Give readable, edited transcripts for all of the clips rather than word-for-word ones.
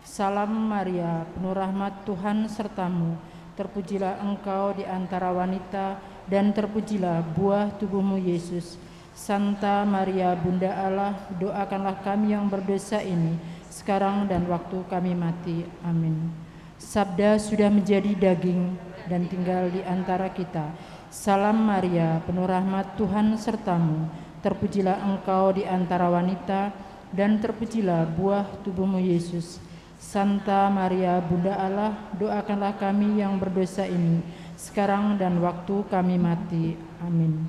Salam Maria, penuh rahmat Tuhan sertamu. Terpujilah engkau di antara wanita, dan terpujilah buah tubuhmu Yesus. Santa Maria, Bunda Allah, doakanlah kami yang berdosa ini, sekarang dan waktu kami mati. Amin. Sabda sudah menjadi daging dan tinggal di antara kita. Salam Maria, penuh rahmat Tuhan sertamu. Terpujilah engkau di antara wanita, dan terpujilah buah tubuhmu Yesus. Santa Maria, Bunda Allah, doakanlah kami yang berdosa ini, sekarang dan waktu kami mati. Amin.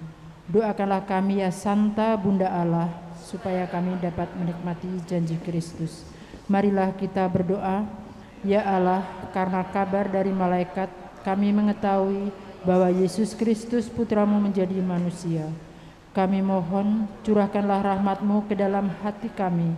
Doakanlah kami ya Santa Bunda Allah, supaya kami dapat menikmati janji Kristus. Marilah kita berdoa. Ya Allah, karena kabar dari malaikat, kami mengetahui bahwa Yesus Kristus Putramu menjadi manusia. Kami mohon, curahkanlah rahmat-Mu ke dalam hati kami,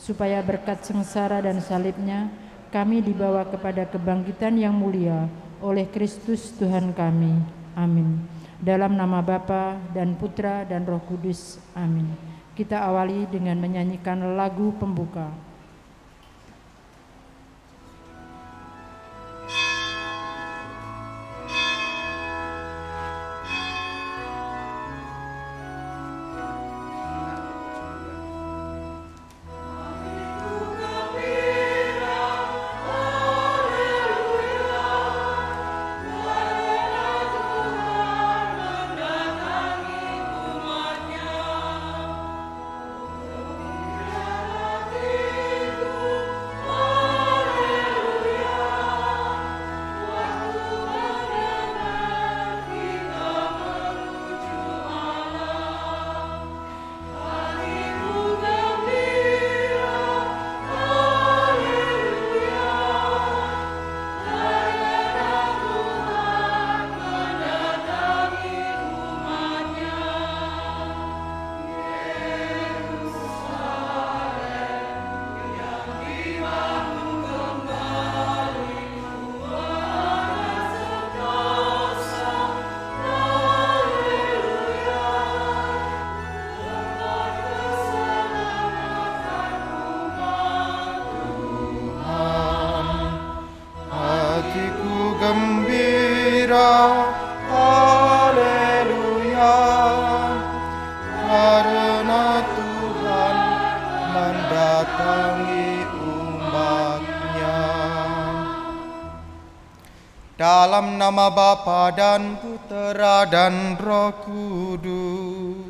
supaya berkat sengsara dan salibnya, kami dibawa kepada kebangkitan yang mulia oleh Kristus Tuhan kami. Amin. Dalam nama Bapa dan Putra dan Roh Kudus. Amin. Kita awali dengan menyanyikan lagu pembuka. Dalam nama Bapa dan Putera dan Roh Kudus.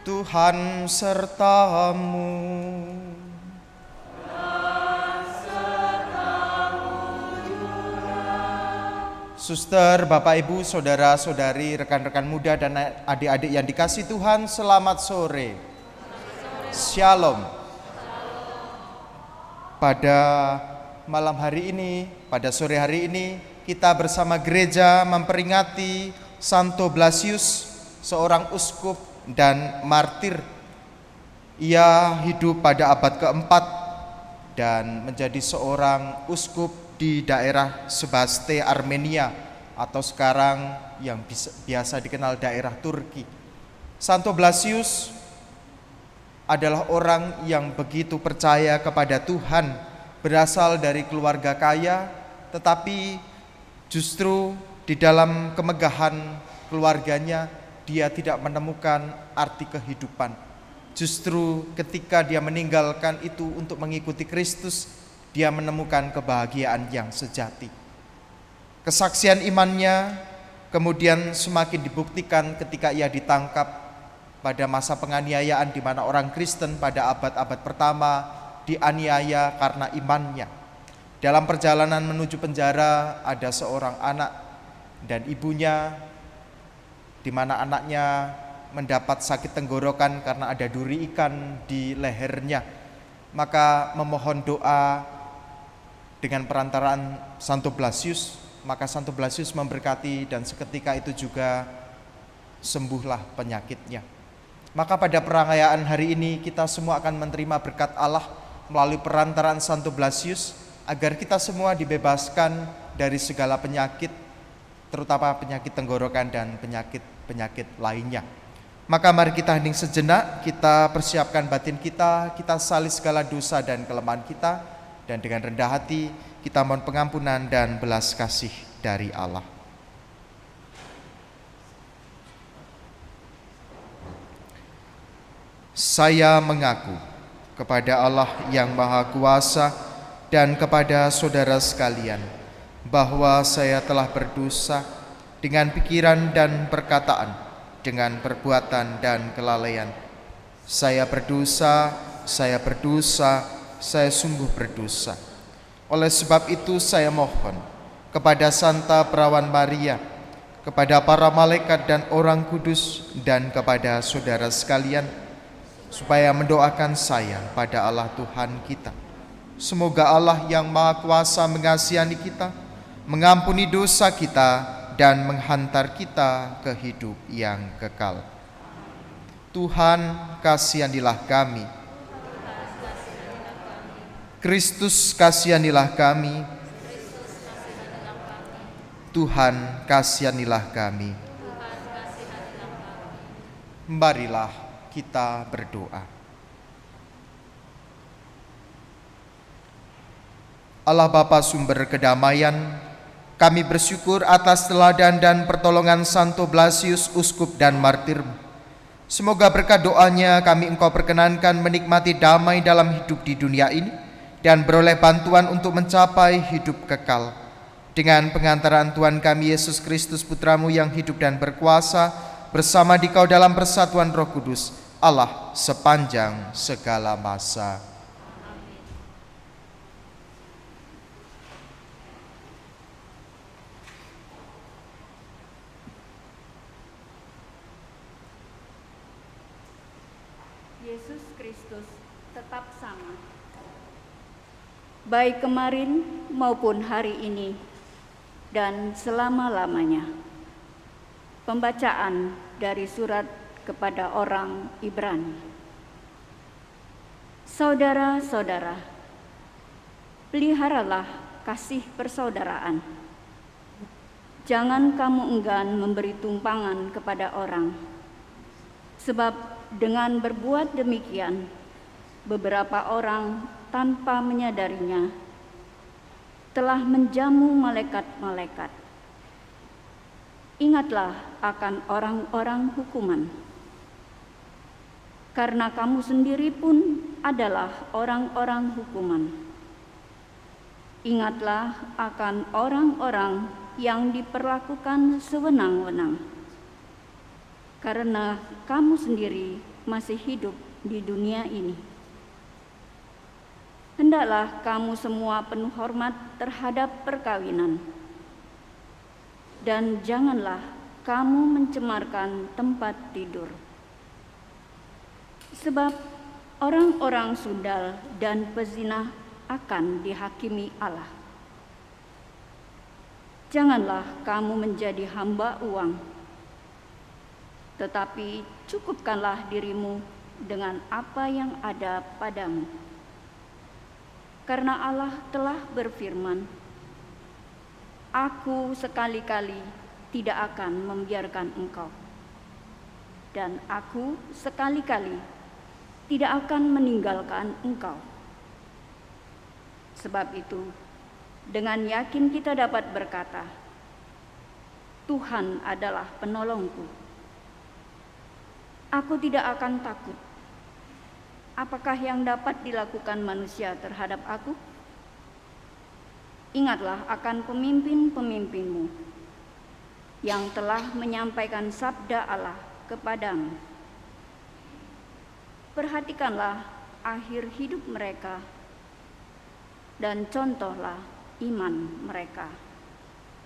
Tuhan sertamu. Suster, Bapak, Ibu, saudara-saudari, rekan-rekan muda dan adik-adik yang dikasihi Tuhan, selamat sore. Shalom. Pada malam hari ini, pada sore hari ini, kita bersama gereja memperingati Santo Blasius, seorang uskup dan martir. Ia hidup pada abad keempat dan menjadi seorang uskup di daerah Sebaste, Armenia, atau sekarang yang biasa dikenal daerah Turki. Santo Blasius adalah orang yang begitu percaya kepada Tuhan, berasal dari keluarga kaya, tetapi justru di dalam kemegahan keluarganya dia tidak menemukan arti kehidupan. Justru ketika dia meninggalkan itu untuk mengikuti Kristus, dia menemukan kebahagiaan yang sejati. Kesaksian imannya kemudian semakin dibuktikan ketika ia ditangkap pada masa penganiayaan, di mana orang Kristen pada abad-abad pertama dianiaya karena imannya. Dalam perjalanan menuju penjara ada seorang anak dan ibunya, di mana anaknya mendapat sakit tenggorokan karena ada duri ikan di lehernya. Maka memohon doa dengan perantaraan Santo Blasius, maka Santo Blasius memberkati dan seketika itu juga sembuhlah penyakitnya. Maka pada perayaan hari ini kita semua akan menerima berkat Allah melalui perantaraan Santo Blasius, agar kita semua dibebaskan dari segala penyakit, terutama penyakit tenggorokan dan penyakit-penyakit lainnya. Maka mari kita hening sejenak, kita persiapkan batin kita, kita salih segala dosa dan kelemahan kita, dan dengan rendah hati kita mohon pengampunan dan belas kasih dari Allah. Saya mengaku kepada Allah yang Maha Kuasa dan kepada saudara sekalian bahwa saya telah berdosa dengan pikiran dan perkataan, dengan perbuatan dan kelalaian. Saya berdosa, saya sungguh berdosa. Oleh sebab itu saya mohon kepada Santa Perawan Maria, kepada para malaikat dan orang kudus, dan kepada saudara sekalian, supaya mendoakan saya pada Allah Tuhan kita. Semoga Allah yang Maha Kuasa mengasihani kita, mengampuni dosa kita, dan menghantar kita ke hidup yang kekal. Tuhan, kasihanilah kami. Kristus, kasihanilah kami. Tuhan, kasihanilah kami. Marilah kita berdoa. Allah Bapa sumber kedamaian, kami bersyukur atas teladan dan pertolongan Santo Blasius, uskup dan martir. Semoga berkat doanya kami Engkau perkenankan menikmati damai dalam hidup di dunia ini dan beroleh bantuan untuk mencapai hidup kekal. Dengan pengantaran Tuhan kami Yesus Kristus, Putramu yang hidup dan berkuasa, bersama Dikau dalam persatuan Roh Kudus, Allah sepanjang segala masa. Yesus Kristus tetap sama, baik kemarin maupun hari ini dan selama-lamanya. Pembacaan dari surat kepada orang Ibrani. Saudara-saudara, peliharalah kasih persaudaraan. Jangan kamu enggan memberi tumpangan kepada orang, sebab dengan berbuat demikian, beberapa orang tanpa menyadarinya telah menjamu malaikat-malaikat. Ingatlah akan orang-orang hukuman, karena kamu sendiri pun adalah orang-orang hukuman. Ingatlah akan orang-orang yang diperlakukan sewenang-wenang, karena kamu sendiri masih hidup di dunia ini. Hendaklah kamu semua penuh hormat terhadap perkawinan, dan janganlah kamu mencemarkan tempat tidur. Sebab orang-orang sundal dan pezina akan dihakimi Allah. Janganlah kamu menjadi hamba uang, tetapi cukupkanlah dirimu dengan apa yang ada padamu. Karena Allah telah berfirman, Aku sekali-kali tidak akan membiarkan engkau, dan Aku sekali-kali tidak akan meninggalkan engkau. Sebab itu, dengan yakin kita dapat berkata, Tuhan adalah penolongku. Aku tidak akan takut. Apakah yang dapat dilakukan manusia terhadap aku? Ingatlah akan pemimpin-pemimpinmu yang telah menyampaikan sabda Allah kepadamu. Perhatikanlah akhir hidup mereka dan contohlah iman mereka.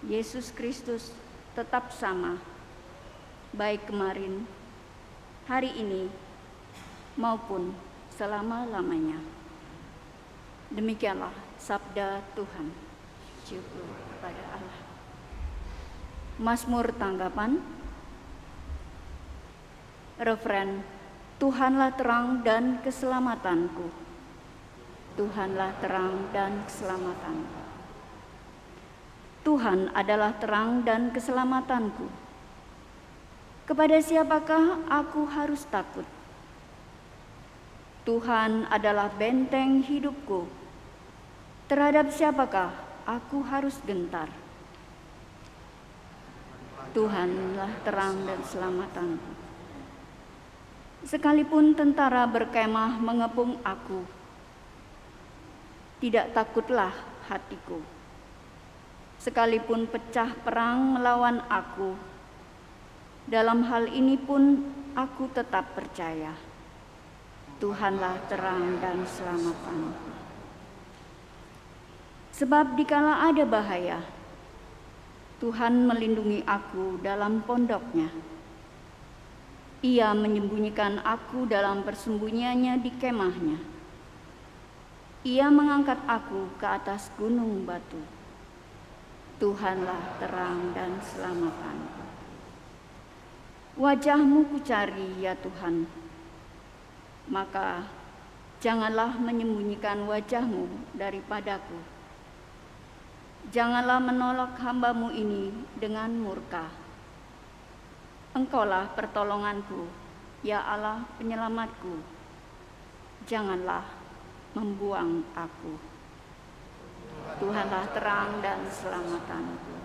Yesus Kristus tetap sama, baik kemarin, hari ini, maupun selama-lamanya. Demikianlah sabda Tuhan. Syukur kepada Allah. Mazmur tanggapan. Refren, Tuhanlah terang dan keselamatanku. Tuhanlah terang dan keselamatanku. Tuhan adalah terang dan keselamatanku. Kepada siapakah aku harus takut? Tuhan adalah benteng hidupku. Terhadap siapakah aku harus gentar? Tuhanlah terang dan selamatanku. Sekalipun tentara berkemah mengepung aku, tidak takutlah hatiku. Sekalipun pecah perang melawan aku, dalam hal ini pun aku tetap percaya. Tuhanlah terang dan selamatanku. Sebab dikala ada bahaya, Tuhan melindungi aku dalam pondoknya. Ia menyembunyikan aku dalam persembunyiannya di kemahnya. Ia mengangkat aku ke atas gunung batu. Tuhanlah terang dan selamatanku. Wajah-Mu kucari ya Tuhan, maka janganlah menyembunyikan wajah-Mu daripadaku. Janganlah menolak hamba-Mu ini dengan murka. Engkaulah pertolonganku, ya Allah penyelamatku. Janganlah membuang aku. Tuhanlah terang dan selamatanku.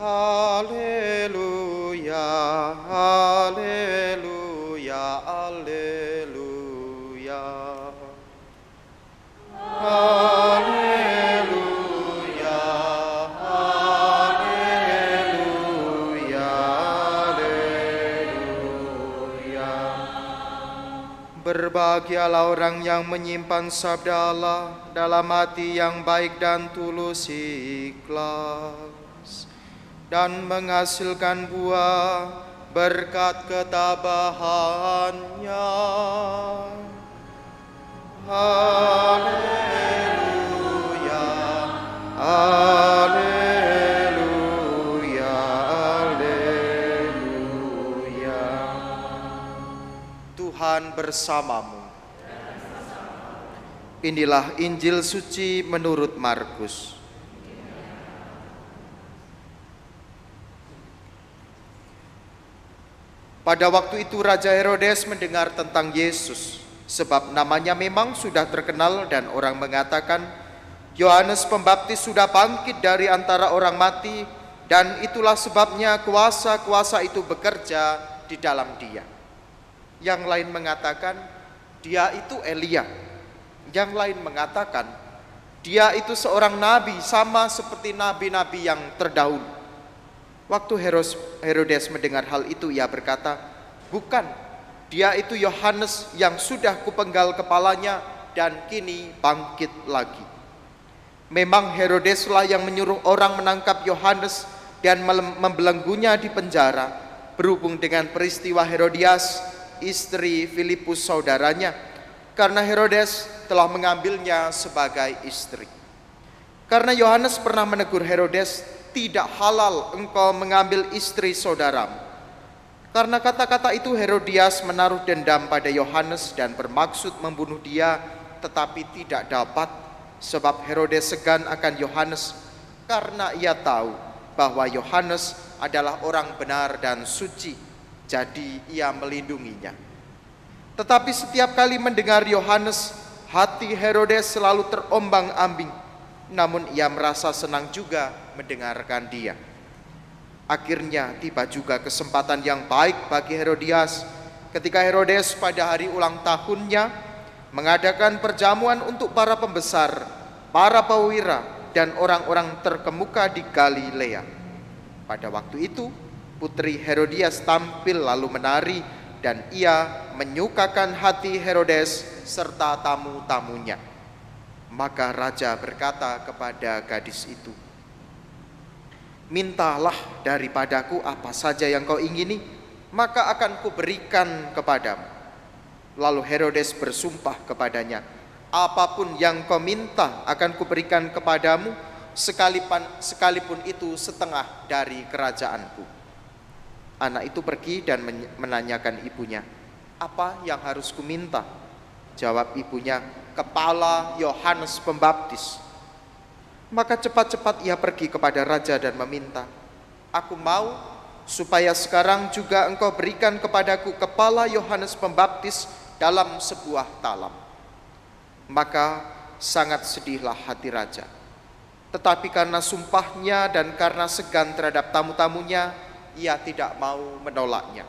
Haleluya, haleluya, haleluya. Haleluya, haleluya, haleluya. Berbahagialah orang yang menyimpan sabda Allah dalam hati yang baik dan tulus ikhlas, dan menghasilkan buah berkat ketabahannya. Haleluya, haleluya, haleluya. Tuhan bersamamu. Inilah Injil suci menurut Markus. Pada waktu itu Raja Herodes mendengar tentang Yesus, sebab namanya memang sudah terkenal dan orang mengatakan, Yohanes Pembaptis sudah bangkit dari antara orang mati, dan itulah sebabnya kuasa-kuasa itu bekerja di dalam dia. Yang lain mengatakan, dia itu Elia. Yang lain mengatakan, dia itu seorang nabi sama seperti nabi-nabi yang terdahulu. Waktu Herodes mendengar hal itu, ia berkata, bukan, dia itu Yohanes yang sudah kupenggal kepalanya dan kini bangkit lagi. Memang Herodeslah yang menyuruh orang menangkap Yohanes dan membelenggunya di penjara, berhubung dengan peristiwa Herodias, istri Filipus saudaranya, karena Herodes telah mengambilnya sebagai istri. Karena Yohanes pernah menegur Herodes, tidak halal engkau mengambil istri saudaramu. Karena kata-kata itu Herodias menaruh dendam pada Yohanes dan bermaksud membunuh dia, tetapi tidak dapat, sebab Herodes segan akan Yohanes, karena ia tahu bahwa Yohanes adalah orang benar dan suci, jadi ia melindunginya. Tetapi setiap kali mendengar Yohanes, hati Herodes selalu terombang-ambing, namun ia merasa senang juga mendengarkan dia. Akhirnya tiba juga kesempatan yang baik bagi Herodias ketika Herodes pada hari ulang tahunnya mengadakan perjamuan untuk para pembesar, para perwira, dan orang-orang terkemuka di Galilea. Pada waktu itu putri Herodias tampil lalu menari, dan ia menyukakan hati Herodes serta tamu-tamunya. Maka raja berkata kepada gadis itu, mintalah daripadaku apa saja yang kau ingini, maka akan kuberikan kepadamu. Lalu Herodes bersumpah kepadanya, apapun yang kau minta akan kuberikan kepadamu, sekalipun itu setengah dari kerajaanku. Anak itu pergi dan menanyakan ibunya, apa yang harus kuminta? Jawab ibunya, kepala Yohanes Pembaptis. Maka cepat-cepat ia pergi kepada raja dan meminta, aku mau supaya sekarang juga engkau berikan kepadaku kepala Yohanes Pembaptis dalam sebuah talam. Maka sangat sedihlah hati raja. Tetapi karena sumpahnya dan karena segan terhadap tamu-tamunya, ia tidak mau menolaknya.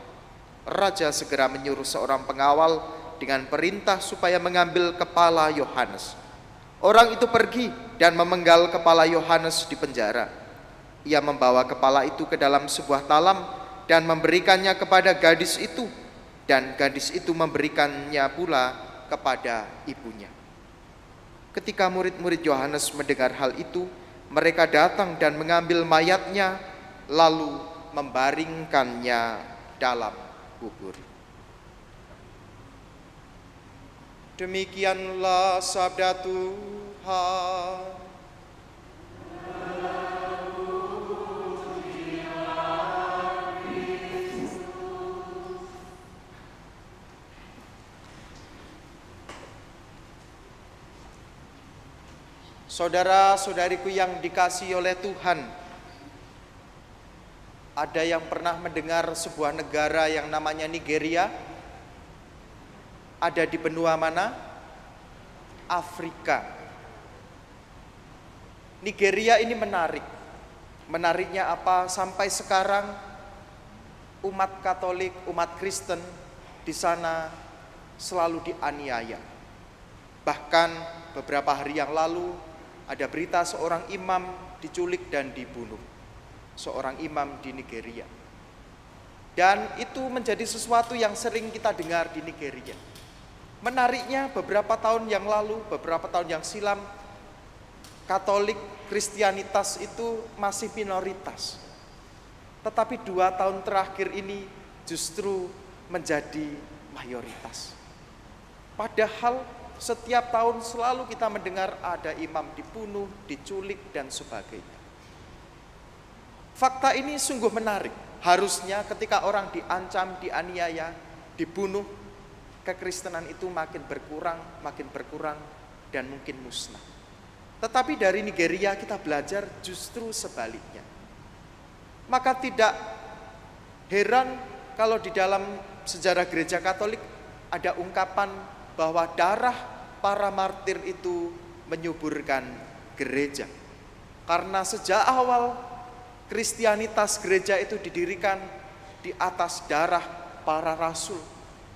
Raja segera menyuruh seorang pengawal dengan perintah supaya mengambil kepala Yohanes. Orang itu pergi dan memenggal kepala Yohanes di penjara. Ia membawa kepala itu ke dalam sebuah talam dan memberikannya kepada gadis itu, dan gadis itu memberikannya pula kepada ibunya. Ketika murid-murid Yohanes mendengar hal itu, mereka datang dan mengambil mayatnya, lalu membaringkannya dalam kubur. Demikianlah sabda Tuhan. Saudara-saudariku yang dikasihi oleh Tuhan, ada yang pernah mendengar sebuah negara yang namanya Nigeria? Ada di benua mana? Afrika. Nigeria ini menarik. Menariknya apa? Sampai sekarang umat Katolik, umat Kristen di sana selalu dianiaya. Bahkan beberapa hari yang lalu ada berita seorang imam diculik dan dibunuh. Seorang imam di Nigeria. Dan itu menjadi sesuatu yang sering kita dengar di Nigeria. Menariknya beberapa tahun yang lalu, beberapa tahun yang silam, Katolik, Kristianitas itu masih minoritas. Tetapi 2 tahun terakhir ini justru menjadi mayoritas. Padahal setiap tahun selalu kita mendengar ada imam dibunuh, diculik, dan sebagainya. Fakta ini sungguh menarik. Harusnya ketika orang diancam, dianiaya, dibunuh, kekristenan itu makin berkurang, dan mungkin musnah. Tetapi dari Nigeria kita belajar justru sebaliknya. Maka tidak heran kalau di dalam sejarah gereja Katolik ada ungkapan bahwa darah para martir itu menyuburkan gereja. Karena sejak awal Kristianitas gereja itu didirikan di atas darah para rasul,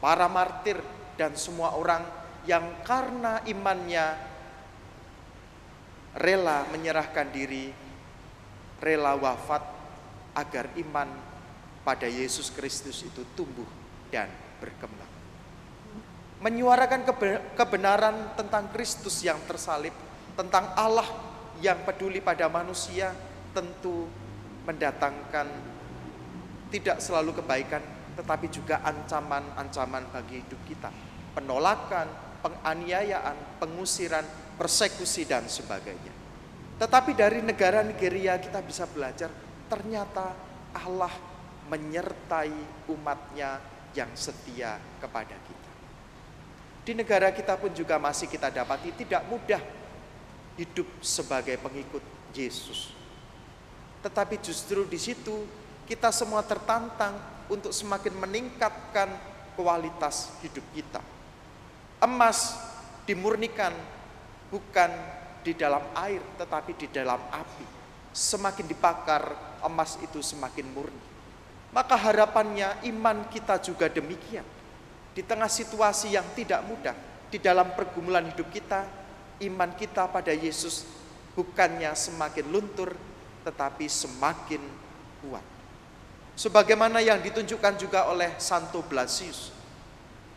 para martir, dan semua orang yang karena imannya rela menyerahkan diri, rela wafat agar iman pada Yesus Kristus itu tumbuh dan berkembang. Menyuarakan kebenaran tentang Kristus yang tersalib, tentang Allah yang peduli pada manusia, tentu mendatangkan tidak selalu kebaikan, tetapi juga ancaman-ancaman bagi hidup kita. Penolakan, penganiayaan, pengusiran, persekusi, dan sebagainya. Tetapi dari negara Nigeria kita bisa belajar, ternyata Allah menyertai umatnya yang setia kepada kita. Di negara kita pun juga masih kita dapati tidak mudah hidup sebagai pengikut Yesus. Tetapi justru di situ kita semua tertantang untuk semakin meningkatkan kualitas hidup kita. Emas dimurnikan bukan di dalam air tetapi di dalam api. Semakin dibakar emas itu semakin murni. Maka harapannya iman kita juga demikian. Di tengah situasi yang tidak mudah, di dalam pergumulan hidup kita, iman kita pada Yesus bukannya semakin luntur, tetapi semakin kuat. Sebagaimana yang ditunjukkan juga oleh Santo Blasius,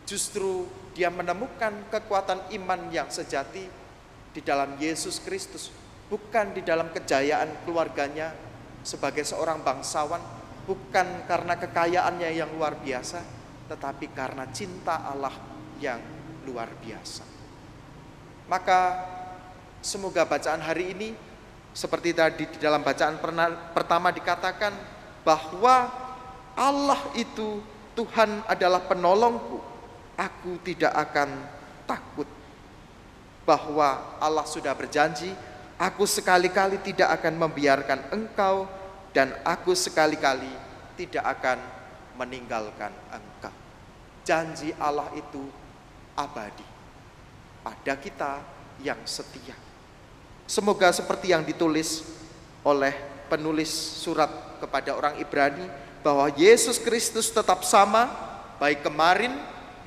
justru dia menemukan kekuatan iman yang sejati di dalam Yesus Kristus, bukan di dalam kejayaan keluarganya sebagai seorang bangsawan, bukan karena kekayaannya yang luar biasa, tetapi karena cinta Allah yang luar biasa. Maka semoga bacaan hari ini Seperti tadi di dalam bacaan pertama dikatakan bahwa Allah itu, Tuhan adalah penolongku, aku tidak akan takut. Bahwa Allah sudah berjanji, aku sekali-kali tidak akan membiarkan engkau, dan aku sekali-kali tidak akan meninggalkan engkau. Janji Allah itu abadi pada kita yang setia. Semoga seperti yang ditulis oleh penulis surat kepada orang Ibrani, bahwa Yesus Kristus tetap sama, baik kemarin,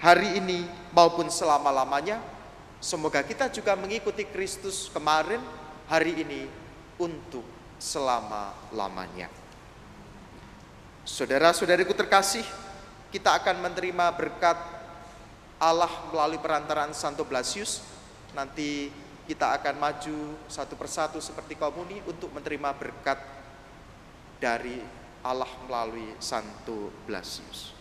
hari ini, maupun selama-lamanya. Semoga kita juga mengikuti Kristus kemarin, hari ini, untuk selama-lamanya. Saudara-saudariku terkasih, kita akan menerima berkat Allah melalui perantaraan Santo Blasius. Nanti kita akan maju satu persatu seperti komuni untuk menerima berkat dari Allah melalui Santo Blasius.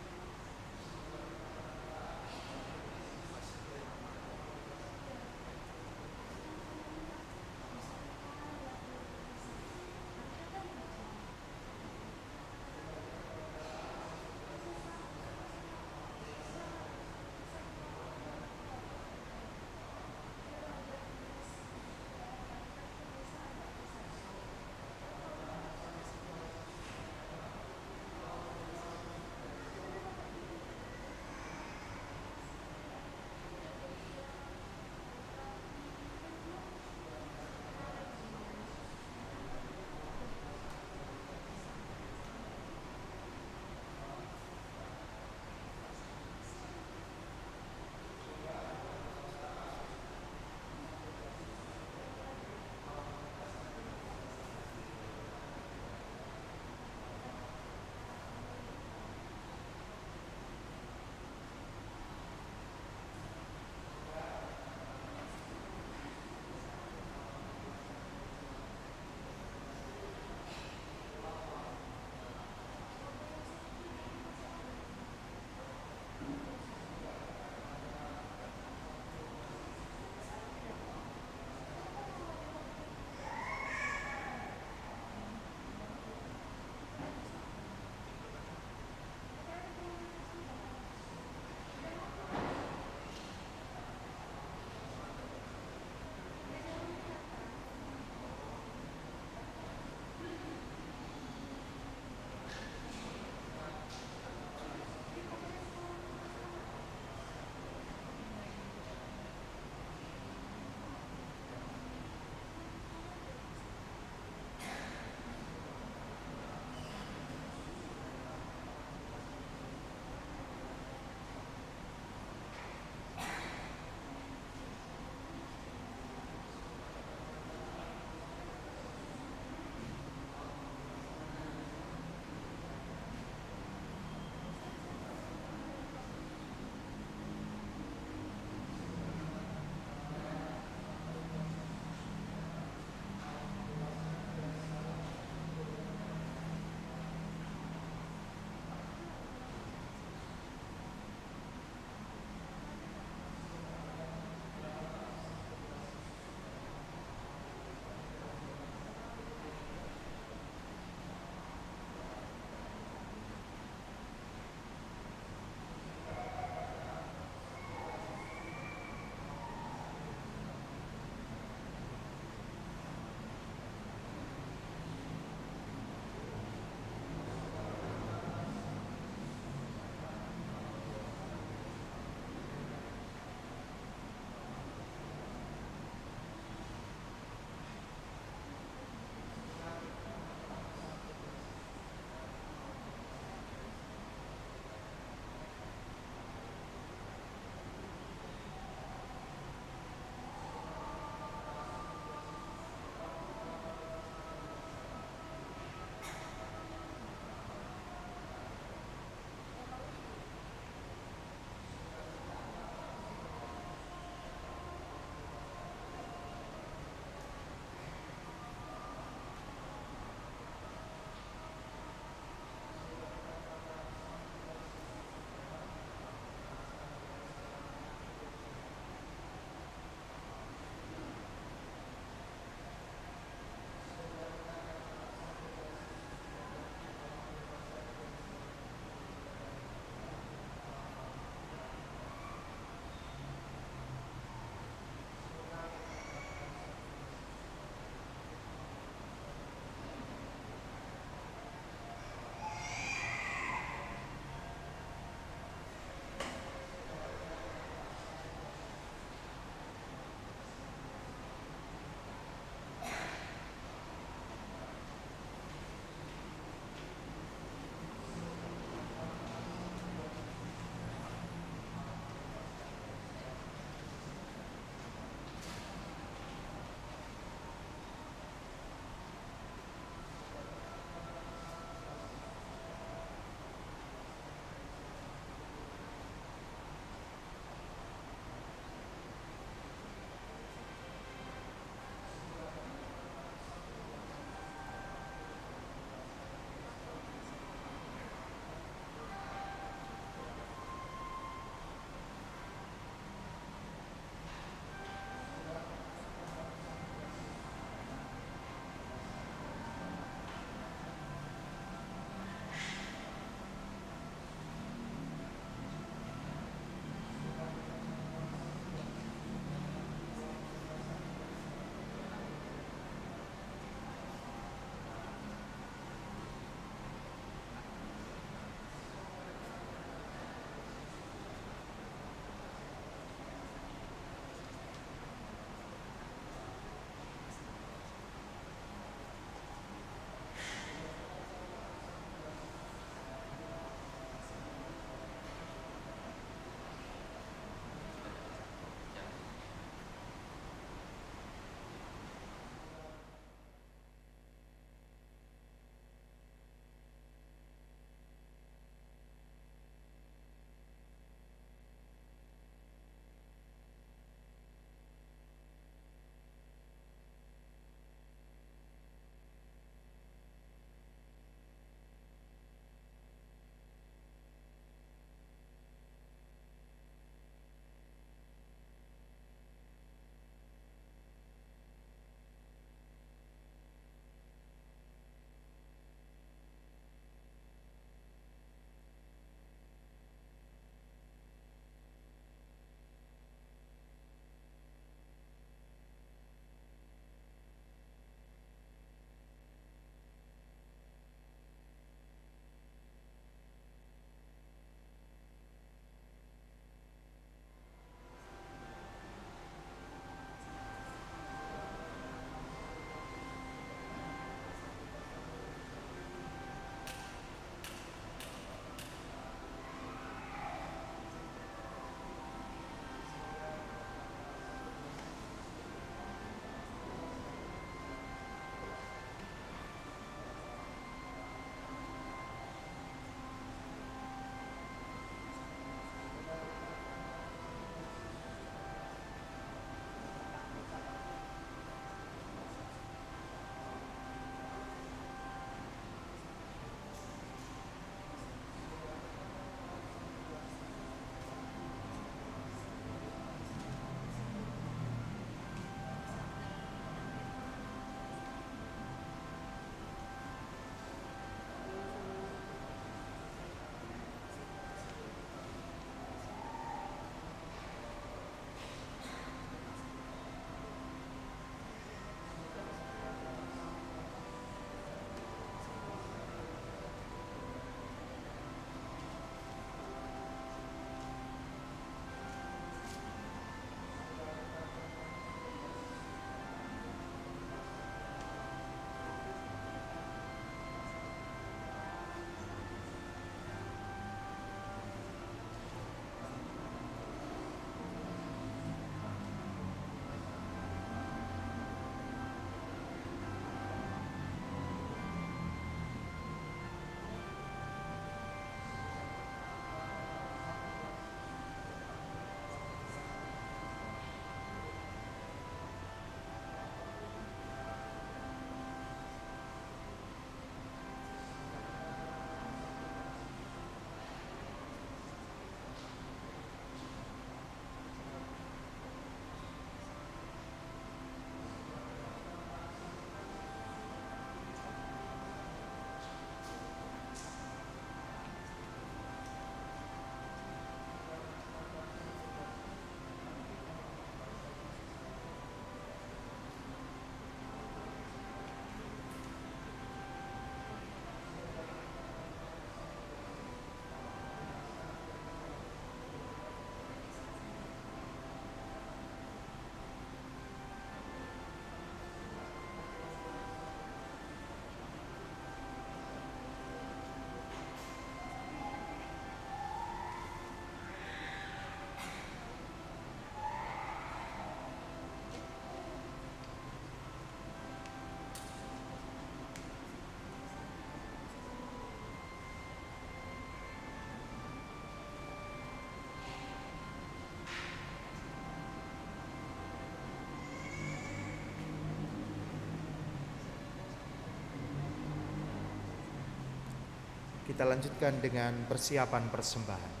Kita lanjutkan dengan persiapan persembahan.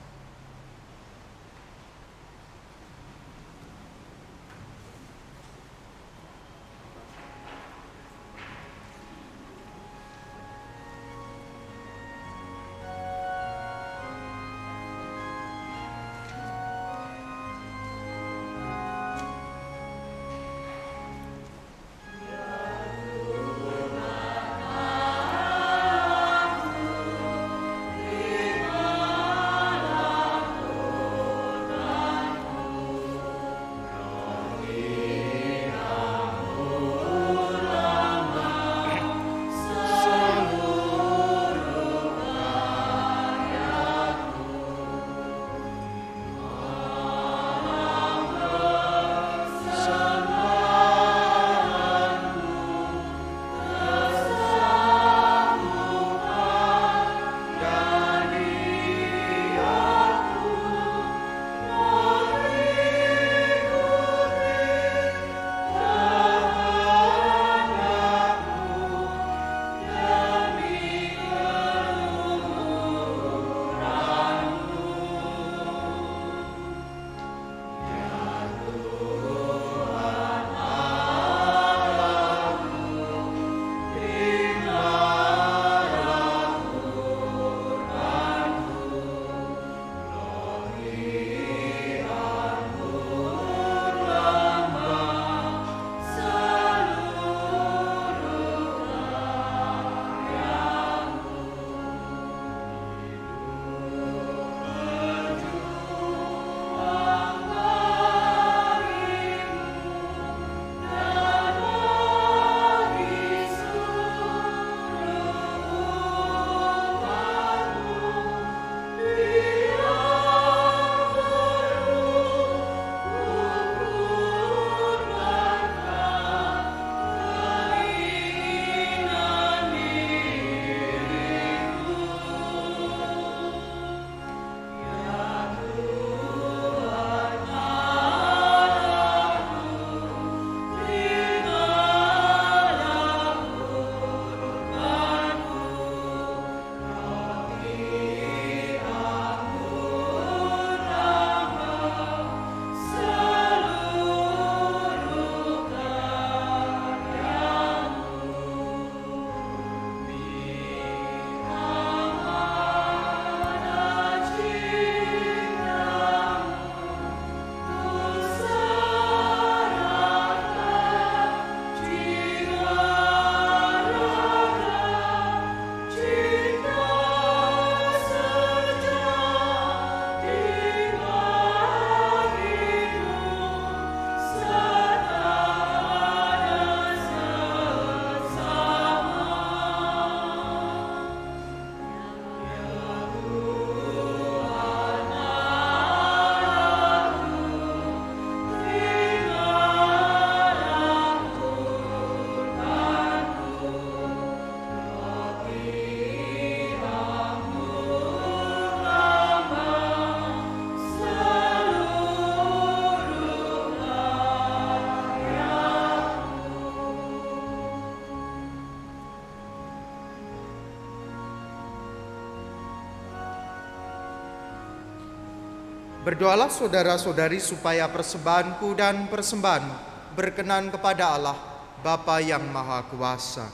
Berdoalah saudara-saudari supaya persembahanku dan persembahanmu berkenan kepada Allah, Bapa yang Maha Kuasa.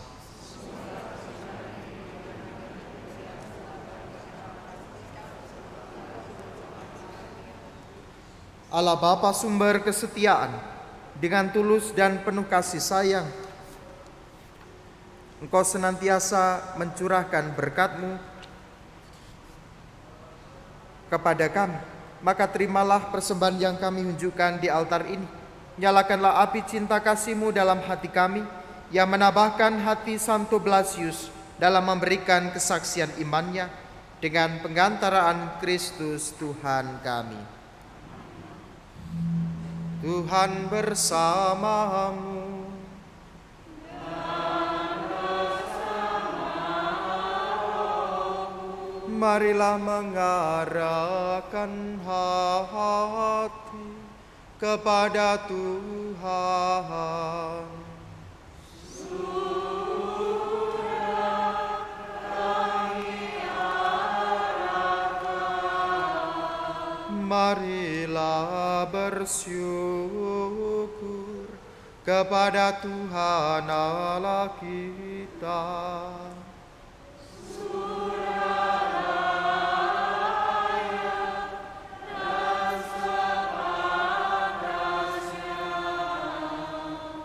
Allah Bapa sumber kesetiaan, dengan tulus dan penuh kasih sayang, Engkau senantiasa mencurahkan berkat-Mu kepada kami. Maka terimalah persembahan yang kami tunjukkan di altar ini. Nyalakanlah api cinta kasih-Mu dalam hati kami, yang menambahkan hati Santo Blasius dalam memberikan kesaksian imannya dengan pengantaraan Kristus Tuhan kami. Tuhan bersamamu. Marilah mengarahkan hati kepada Tuhan. Sudah kami ajukan Marilah bersyukur kepada Tuhan Allah kita.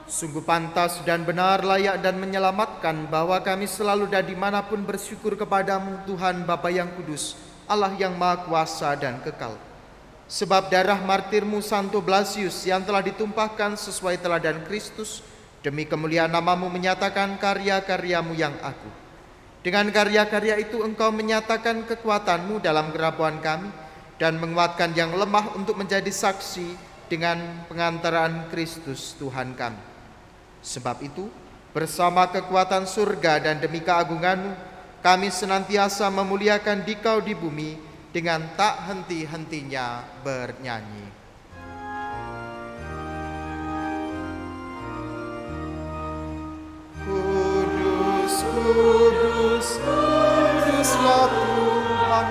Sungguh pantas dan benar, layak dan menyelamatkan bahwa kami selalu dan dimanapun bersyukur kepadamu Tuhan Bapa yang kudus, Allah yang maha kuasa dan kekal. Sebab darah martirmu Santo Blasius yang telah ditumpahkan sesuai teladan Kristus, demi kemuliaan namamu menyatakan karya-karyamu yang agung. Dengan karya-karya itu engkau menyatakan kekuatanmu dalam kerapuhan kami, dan menguatkan yang lemah untuk menjadi saksi dengan pengantaraan Kristus Tuhan kami. Sebab itu, bersama kekuatan surga dan demi keagunganmu, kami senantiasa memuliakan Dikau di bumi dengan tak henti-hentinya bernyanyi. Kudus, kudus, kuduslah Tuhan,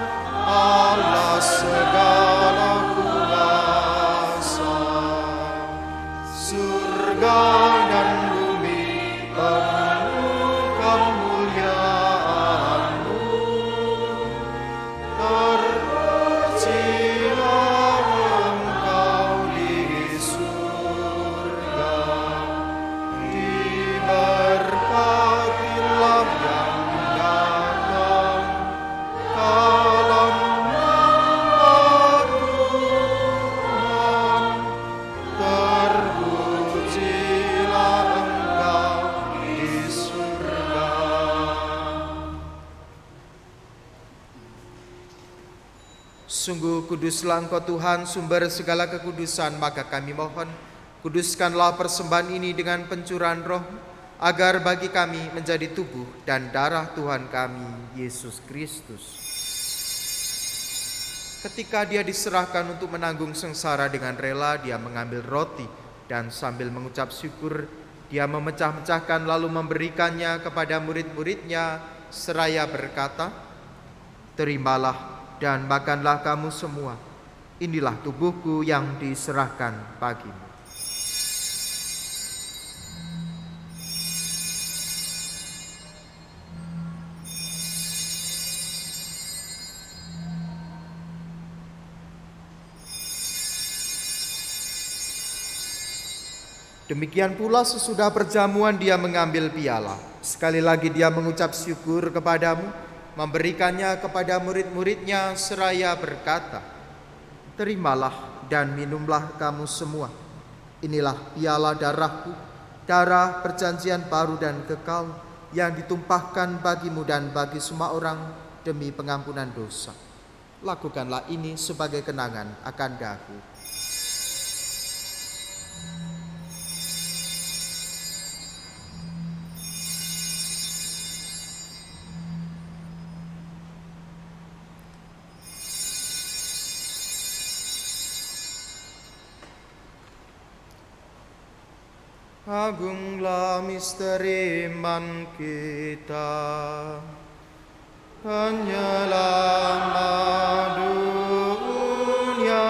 Allah segala kuasa. Surga dan bumi penuh kemuliaan-Mu. Terpujilah Engkau di surga, diberkatilah yang datang dalam nama Tuhan. Terpujilah Engkau di surga. Sungguh kuduslah Engkau Tuhan, sumber segala kekudusan, maka kami mohon, kuduskanlah persembahan ini dengan pencurahan Roh, agar bagi kami menjadi tubuh dan darah Tuhan kami, Yesus Kristus. Ketika Dia diserahkan untuk menanggung sengsara dengan rela, Dia mengambil roti dan sambil mengucap syukur, Dia memecah-mecahkan lalu memberikannya kepada murid-muridnya seraya berkata, "Terimalah dan makanlah kamu semua. Inilah tubuhku yang diserahkan bagimu." Demikian pula sesudah perjamuan Dia mengambil piala. Sekali lagi Dia mengucap syukur kepadamu, memberikannya kepada murid-muridnya seraya berkata, "Terimalah dan minumlah kamu semua. Inilah piala darahku, darah perjanjian baru dan kekal, yang ditumpahkan bagimu dan bagi semua orang demi pengampunan dosa. Lakukanlah ini sebagai kenangan akan daku." Agunglah misteri iman kita, penyelamat dunia,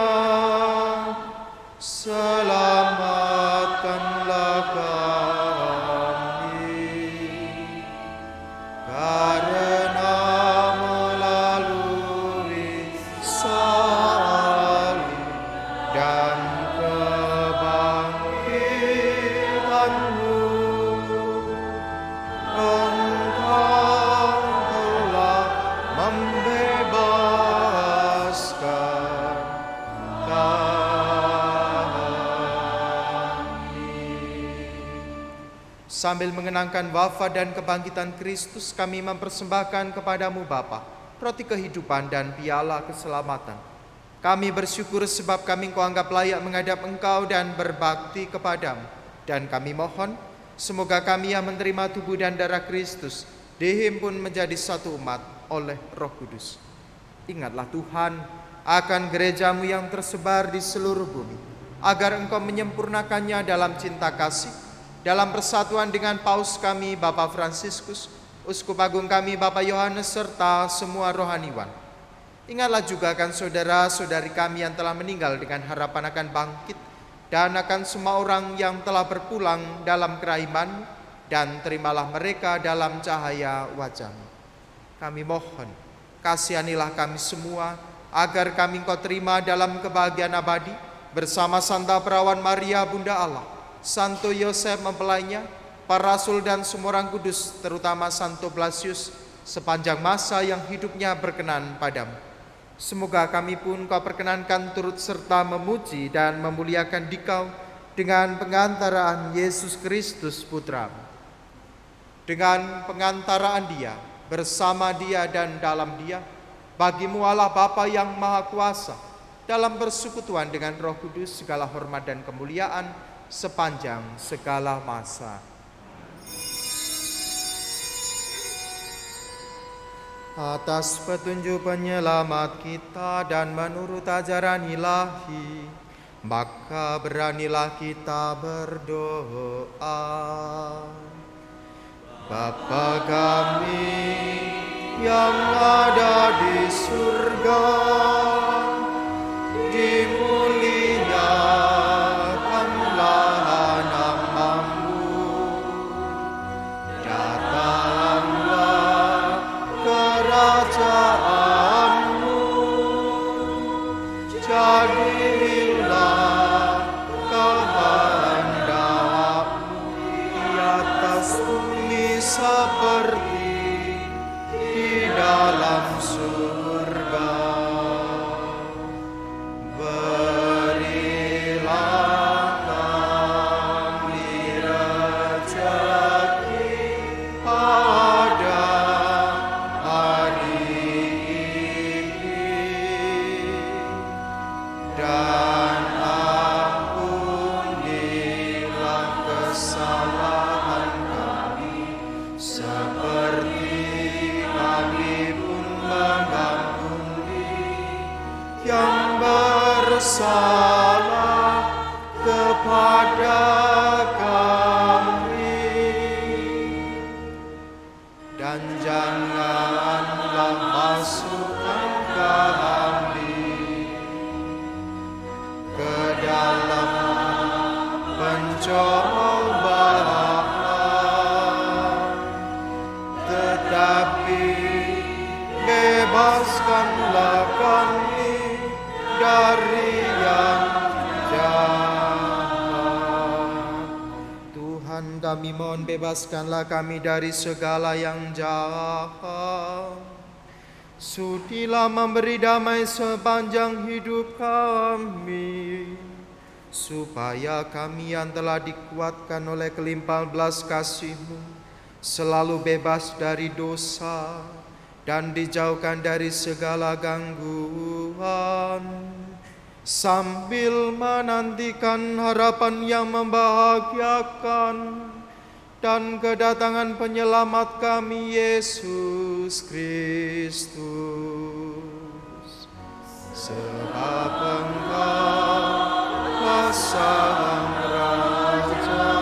selamatkanlah kami, karena melalui salib dan sambil mengenangkan wafat dan kebangkitan Kristus, kami mempersembahkan kepadamu Bapa roti kehidupan dan piala keselamatan. Kami bersyukur sebab kami Engkau anggap layak menghadap Engkau dan berbakti kepadamu. Dan kami mohon, semoga kami yang menerima tubuh dan darah Kristus dihimpun menjadi satu umat oleh Roh Kudus. Ingatlah Tuhan akan gerejamu yang tersebar di seluruh bumi, agar Engkau menyempurnakannya dalam cinta kasih, dalam persatuan dengan Paus kami Bapak Fransiskus, Uskup Agung kami Bapak Yohanes, serta semua rohaniwan. Ingatlah juga akan saudara-saudari kami yang telah meninggal dengan harapan akan bangkit, dan akan semua orang yang telah berpulang dalam keraiman, dan terimalah mereka dalam cahaya wajah-Mu. Kami mohon, kasihanilah kami semua, agar kami Engkau terima dalam kebahagiaan abadi, bersama Santa Perawan Maria Bunda Allah, Santo Yosef mempelainya, para rasul dan semua orang kudus, terutama Santo Blasius, sepanjang masa yang hidupnya berkenan padamu. Semoga kami pun Kau perkenankan turut serta memuji dan memuliakan Dikau dengan pengantaraan Yesus Kristus Putra-Mu. Dengan pengantaraan Dia, bersama Dia dan dalam Dia, bagi-Mu Allah Bapa yang Maha Kuasa, dalam persekutuan dengan Roh Kudus, segala hormat dan kemuliaan sepanjang segala masa. Atas petunjuk penyelamat kita dan menurut ajaran ilahi, maka beranilah kita berdoa. Bapa kami yang ada di surga, dimuliakanlah nama-Mu, datanglah kerajaan-Mu, jadilah kehendak-Mu di atas bumi seperti di dalam surga. Berilah kami rezeki pada hari ini, dan ampunilah kesalahan kami, seperti kami pun mengampuni yang bersalah kepada kami. Dan janganlah masukkan kami ke dalam pencobaan, tetapi bebaskanlah kami dari yang jahat. Tuhan, kami mohon, bebaskanlah kami dari segala yang jahat. Sudilah memberi damai sepanjang hidup kami, supaya kami yang telah dikuatkan oleh kelimpahan belas kasih-Mu selalu bebas dari dosa dan dijauhkan dari segala gangguan, sambil menantikan harapan yang membahagiakan dan kedatangan penyelamat kami, Yesus Kristus. Sebab Engkau Sang Raja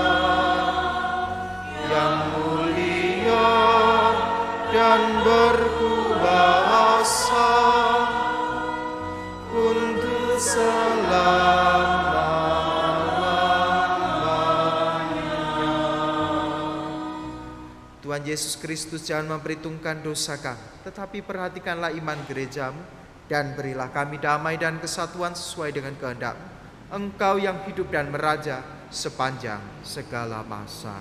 yang mulia dan berkuasa untuk selama-lamanya. Tuhan Yesus Kristus, jangan memperhitungkan dosa kami, tetapi perhatikanlah iman gereja-Mu, dan berilah kami damai dan kesatuan sesuai dengan kehendak-Mu, Engkau yang hidup dan meraja sepanjang segala masa.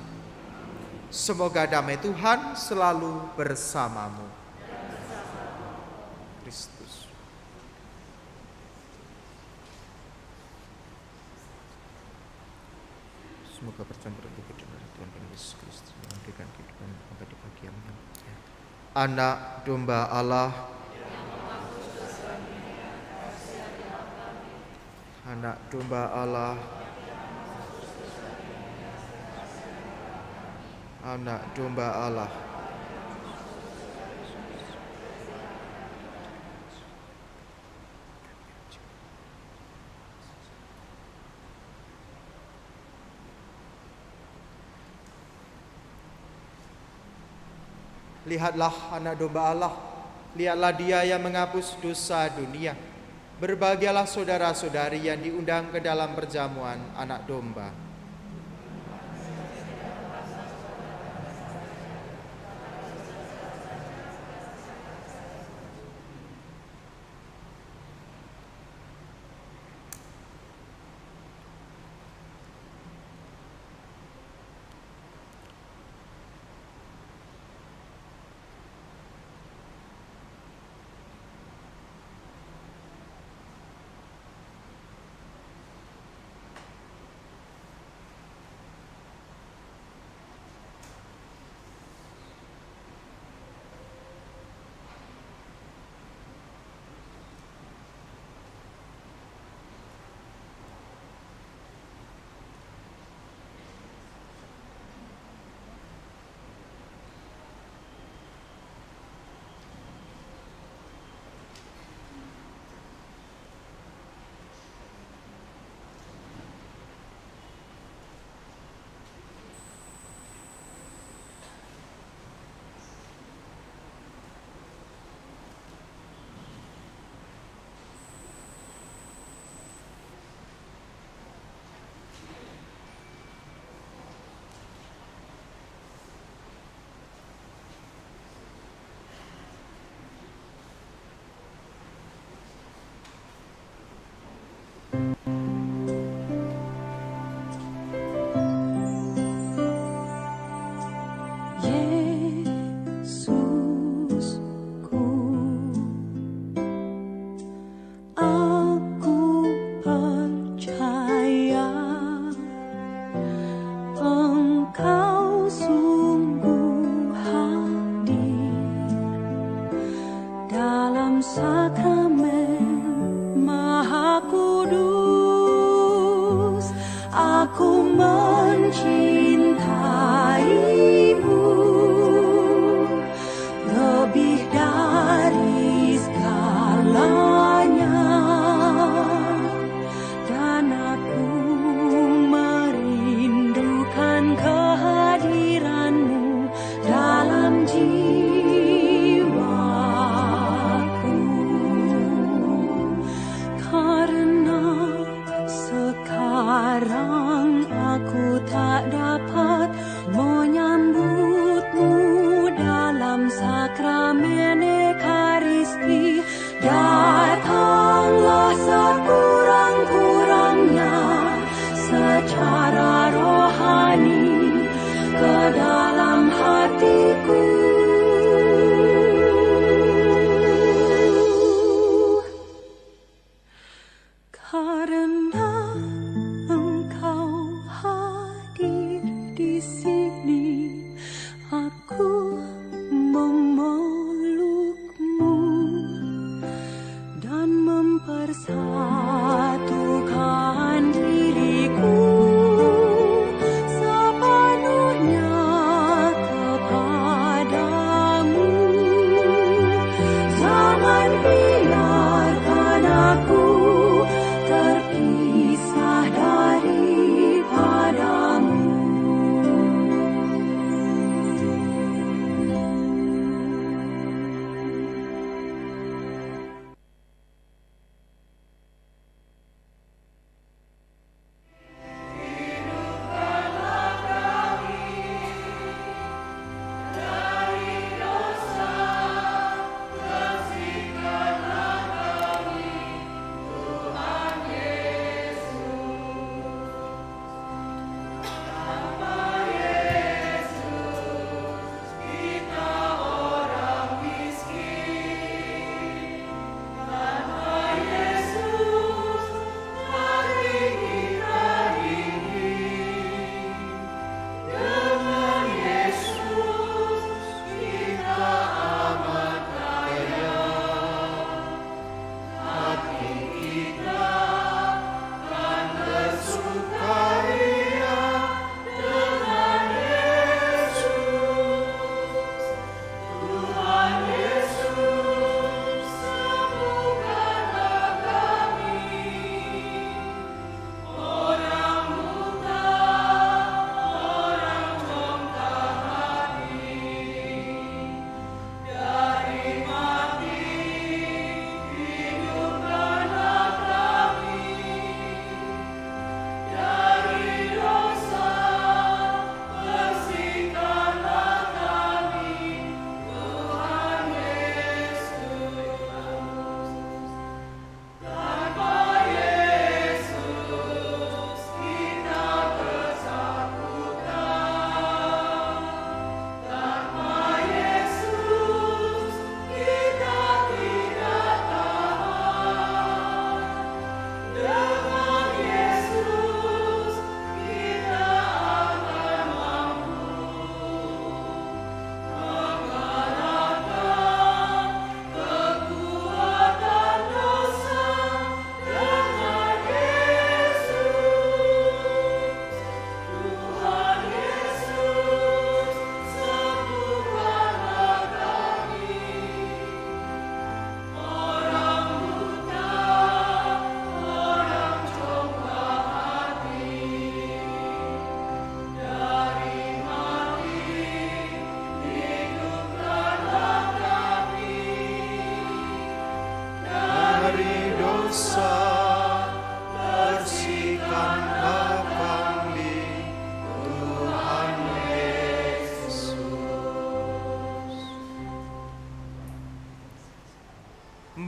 Semoga damai Tuhan selalu bersamamu. Kristus. Semoga bercampur dengan Tuhan Yesus Kristus memberikan kehidupan abadi bagi yang menyembahnya. Anak domba Allah, anak domba Allah, anak domba Allah. Lihatlah anak domba Allah Lihatlah Dia yang menghapus dosa dunia. Berbahagialah saudara-saudari yang diundang ke dalam perjamuan Anak Domba. Jangan biarkan aku terpisah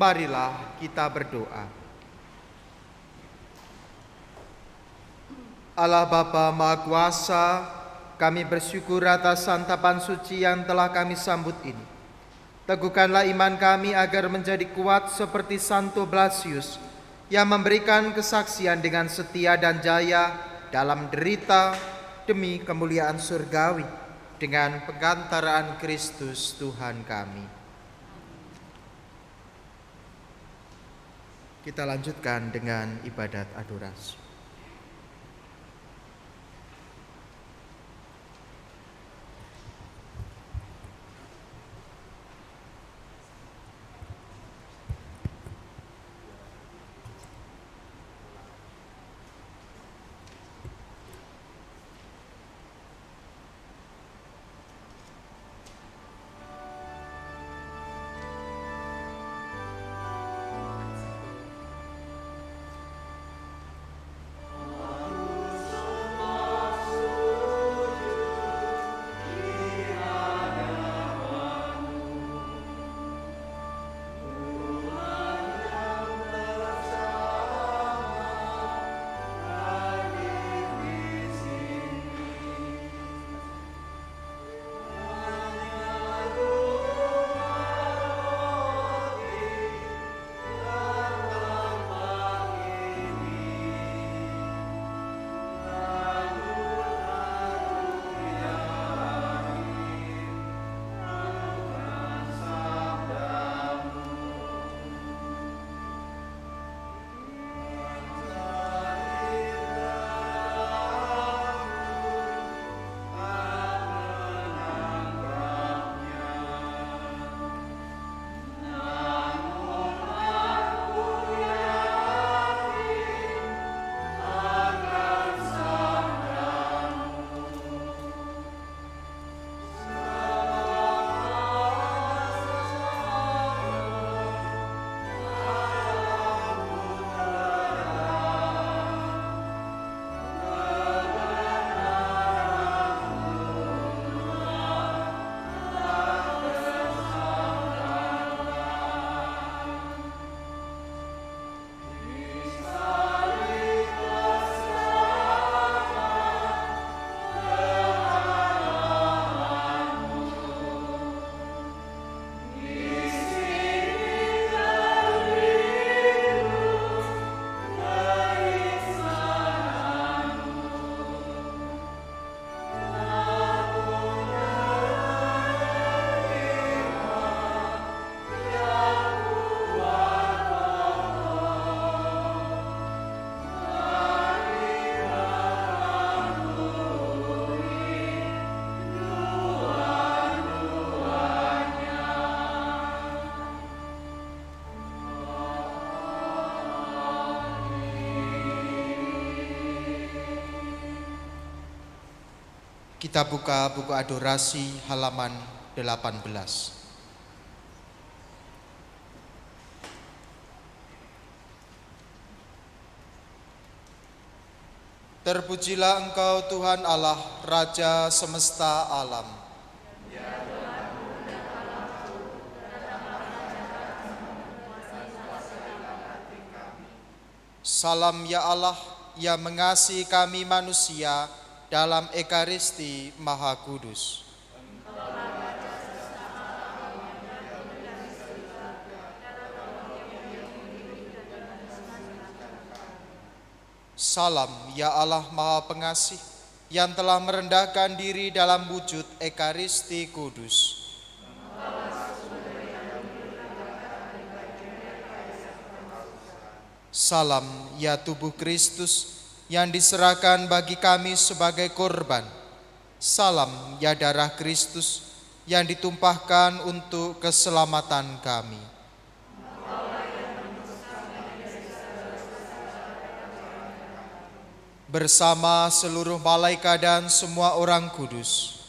Marilah kita berdoa. Allah Bapa Maha Kuasa, kami bersyukur atas santapan suci yang telah kami sambut ini. Teguhkanlah iman kami agar menjadi kuat seperti Santo Blasius yang memberikan kesaksian dengan setia dan jaya dalam derita demi kemuliaan surgawi dengan pengantaraan Kristus Tuhan kami. Kita lanjutkan dengan ibadat adorasi. Kita buka buku adorasi halaman 18. Terpujilah Engkau Tuhan Allah, Raja semesta alam. Salam ya Allah yang mengasihi kami manusia dalam Ekaristi Maha Kudus. Salam ya Allah Maha Pengasih yang telah merendahkan diri dalam wujud Ekaristi Kudus. Salam ya tubuh Kristus yang diserahkan bagi kami sebagai korban. Salam ya darah Kristus yang ditumpahkan untuk keselamatan kami. Bersama seluruh malaikat dan semua orang kudus,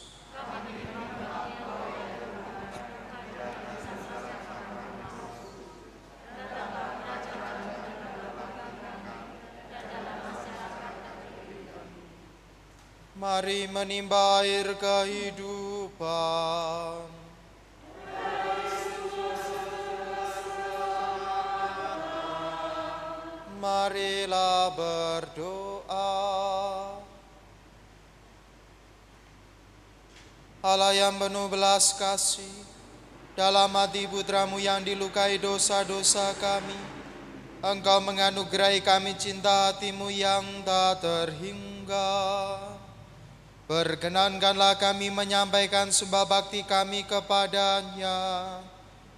mari menimba air kehidupan. Marilah berdoa. Allah yang penuh belas kasih, dalam hati putramu yang dilukai dosa-dosa kami, Engkau menganugerahi kami cinta hatimu yang tak terhingga. Perkenankanlah kami menyampaikan sembah bakti kami kepadanya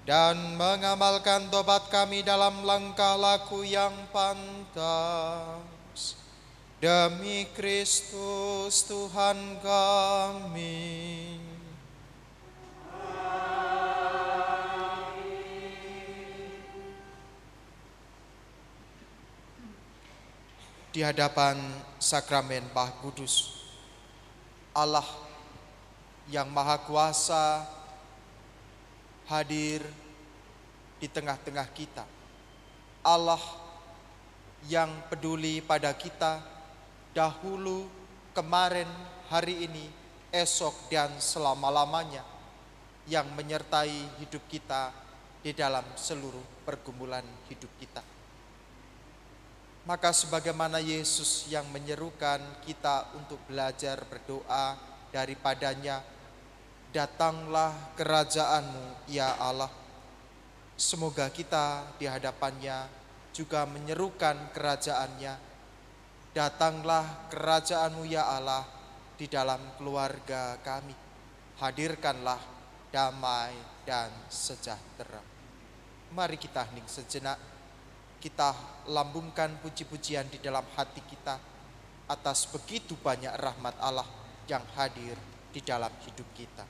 dan mengamalkan tobat kami dalam langkah laku yang pantas. Demi Kristus Tuhan kami. Di hadapan sakramen Maha Kudus, Allah yang Maha Kuasa hadir di tengah-tengah kita. Allah yang peduli pada kita dahulu, kemarin, hari ini, esok, dan selama-lamanya, yang menyertai hidup kita di dalam seluruh pergumulan hidup kita. Maka sebagaimana Yesus yang menyerukan kita untuk belajar berdoa daripadanya, datanglah kerajaan-Mu ya Allah. Semoga kita di hadapannya juga menyerukan kerajaan-Nya. Datanglah kerajaan-Mu ya Allah di dalam keluarga kami. Hadirkanlah damai dan sejahtera. Mari kita hening sejenak. Kita lambungkan puji-pujian di dalam hati kita atas begitu banyak rahmat Allah yang hadir di dalam hidup kita.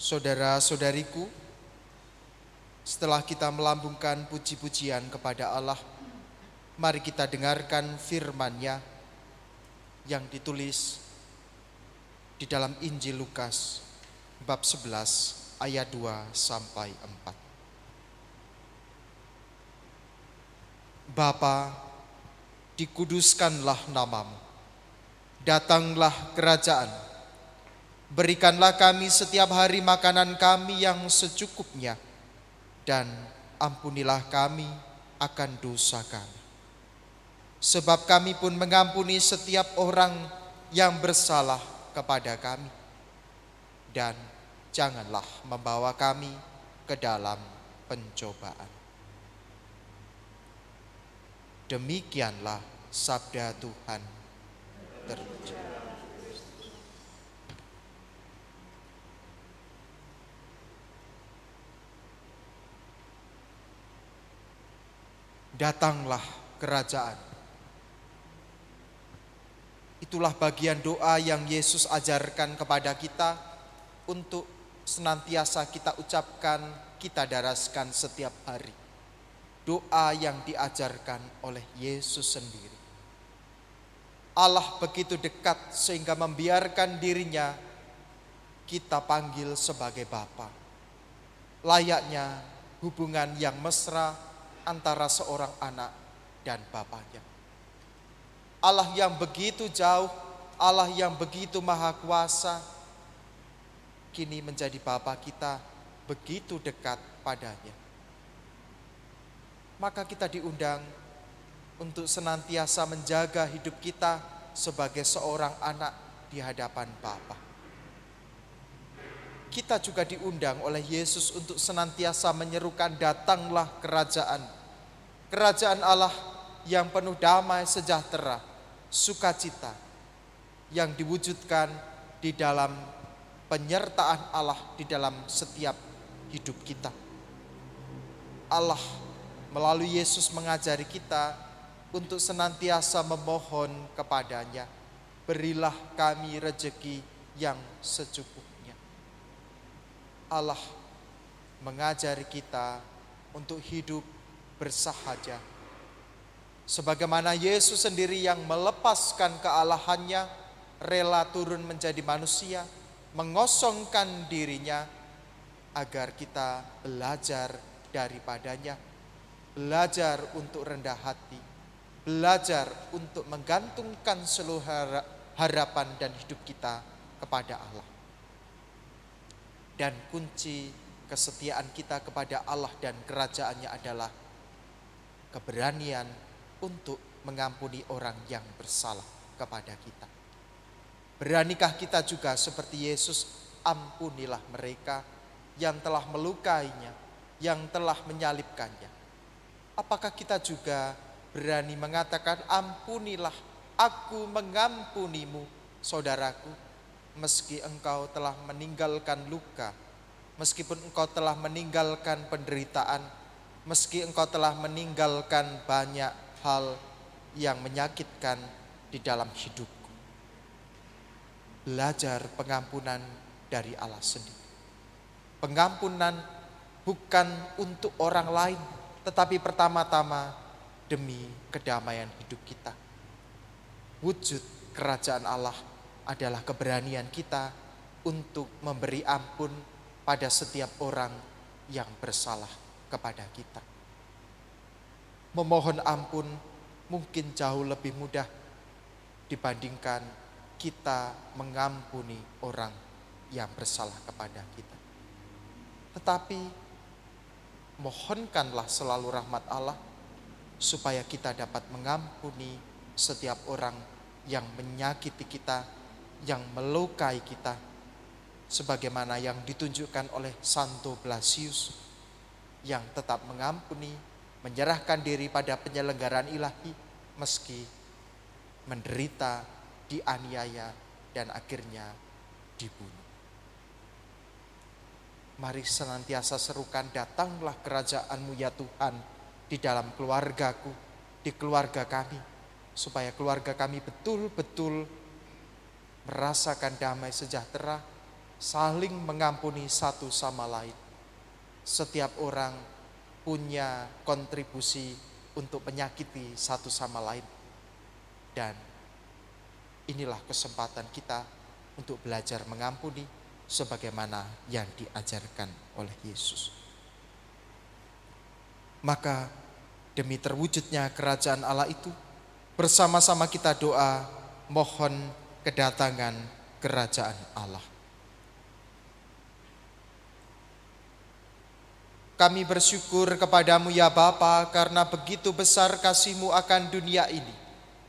Saudara-saudariku, setelah kita melambungkan puji-pujian kepada Allah, mari kita dengarkan firman-Nya yang ditulis di dalam Injil Lukas bab 11 ayat 2 sampai 4. Bapa, dikuduskanlah namamu, datanglah kerajaan. Berikanlah kami setiap hari makanan kami yang secukupnya, dan ampunilah kami akan dosa kami. Sebab kami pun mengampuni setiap orang yang bersalah kepada kami. Dan janganlah membawa kami ke dalam pencobaan. Demikianlah sabda Tuhan. Terpuji. Datanglah kerajaan. Itulah bagian doa yang Yesus ajarkan kepada kita untuk senantiasa kita ucapkan, kita daraskan setiap hari. Doa yang diajarkan oleh Yesus sendiri. Allah begitu dekat sehingga membiarkan dirinya kita panggil sebagai Bapa. Layaknya hubungan yang mesra antara seorang anak dan bapaknya. Allah yang begitu jauh, Allah yang begitu maha kuasa, kini menjadi Bapa kita, begitu dekat padanya. Maka kita diundang untuk senantiasa menjaga hidup kita sebagai seorang anak di hadapan Bapa. Kita juga diundang oleh Yesus untuk senantiasa menyerukan, datanglah kerajaan. Kerajaan Allah yang penuh damai, sejahtera, sukacita, yang diwujudkan di dalam penyertaan Allah di dalam setiap hidup kita. Allah melalui Yesus mengajari kita untuk senantiasa memohon kepadanya, berilah kami rejeki yang secukupnya. Allah mengajari kita untuk hidup bersahaja. Sebagaimana Yesus sendiri yang melepaskan kealahannya, rela turun menjadi manusia, mengosongkan dirinya agar kita belajar daripadanya, belajar untuk rendah hati, belajar untuk menggantungkan seluruh harapan dan hidup kita kepada Allah. Dan kunci kesetiaan kita kepada Allah dan kerajaannya adalah keberanian untuk mengampuni orang yang bersalah kepada kita. Beranikah kita juga seperti Yesus, ampunilah mereka yang telah melukainya, yang telah menyalibkannya. Apakah kita juga berani mengatakan, ampunilah, aku mengampunimu, saudaraku, meski engkau telah meninggalkan luka, meskipun engkau telah meninggalkan penderitaan, meski engkau telah meninggalkan banyak hal yang menyakitkan di dalam hidupku. Belajar pengampunan dari Allah sendiri. Pengampunan bukan untuk orang lain, tetapi pertama-tama demi kedamaian hidup kita. Wujud kerajaan Allah adalah keberanian kita untuk memberi ampun pada setiap orang yang bersalah kepada kita. Memohon ampun mungkin jauh lebih mudah dibandingkan kita mengampuni orang yang bersalah kepada kita. Tetapi mohonkanlah selalu rahmat Allah supaya kita dapat mengampuni setiap orang yang menyakiti kita, yang melukai kita, sebagaimana yang ditunjukkan oleh Santo Blasius yang tetap mengampuni, menyerahkan diri pada penyelenggaraan ilahi meski menderita, dianiaya, dan akhirnya dibunuh. Mari senantiasa serukan, datanglah kerajaan-Mu ya Tuhan di dalam keluargaku, di keluarga kami, supaya keluarga kami betul-betul merasakan damai sejahtera, saling mengampuni satu sama lain. Setiap orang punya kontribusi untuk menyakiti satu sama lain. Dan inilah kesempatan kita untuk belajar mengampuni sebagaimana yang diajarkan oleh Yesus. Maka demi terwujudnya kerajaan Allah itu, bersama-sama kita doa mohon kedatangan kerajaan Allah. Kami bersyukur kepadamu ya Bapa, karena begitu besar kasih-Mu akan dunia ini,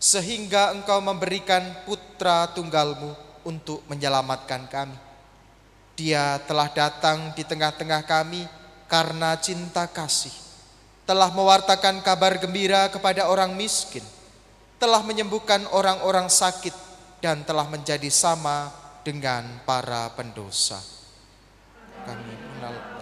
sehingga Engkau memberikan putra tunggal-Mu untuk menyelamatkan kami. Dia telah datang di tengah-tengah kami karena cinta kasih, telah mewartakan kabar gembira kepada orang miskin, telah menyembuhkan orang-orang sakit, dan telah menjadi sama dengan para pendosa. Kami mengenal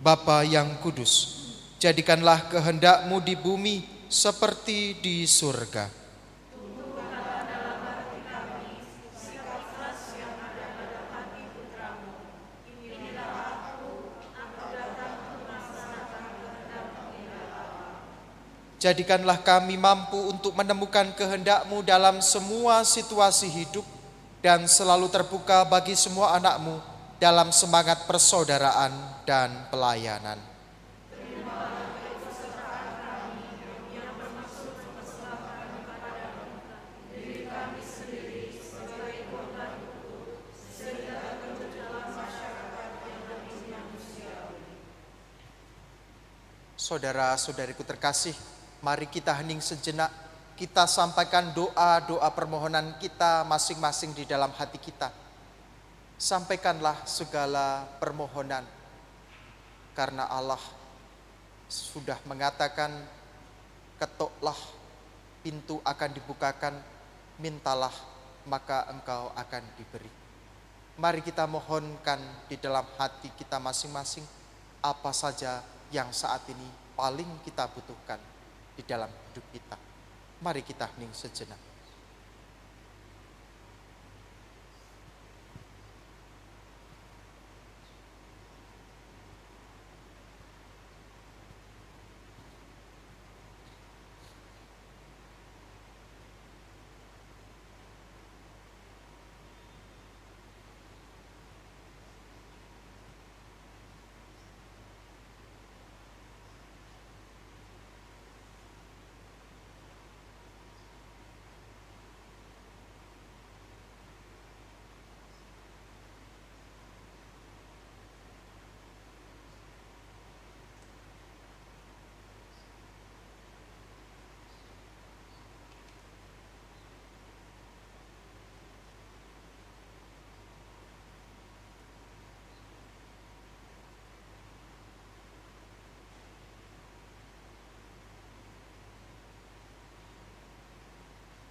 Bapa yang kudus, jadikanlah kehendak-Mu di bumi seperti di surga. Jadikanlah kami mampu untuk menemukan kehendak-Mu dalam semua situasi hidup dan selalu terbuka bagi semua anak-Mu dalam semangat persaudaraan dan pelayanan. Saudara-saudariku terkasih, mari kita hening sejenak, kita sampaikan doa-doa permohonan kita masing-masing di dalam hati kita. Sampaikanlah segala permohonan, karena Allah sudah mengatakan, ketoklah, pintu akan dibukakan, mintalah, maka engkau akan diberi. Mari kita mohonkan di dalam hati kita masing-masing apa saja yang saat ini paling kita butuhkan di dalam hidup kita. Mari kita hening sejenak.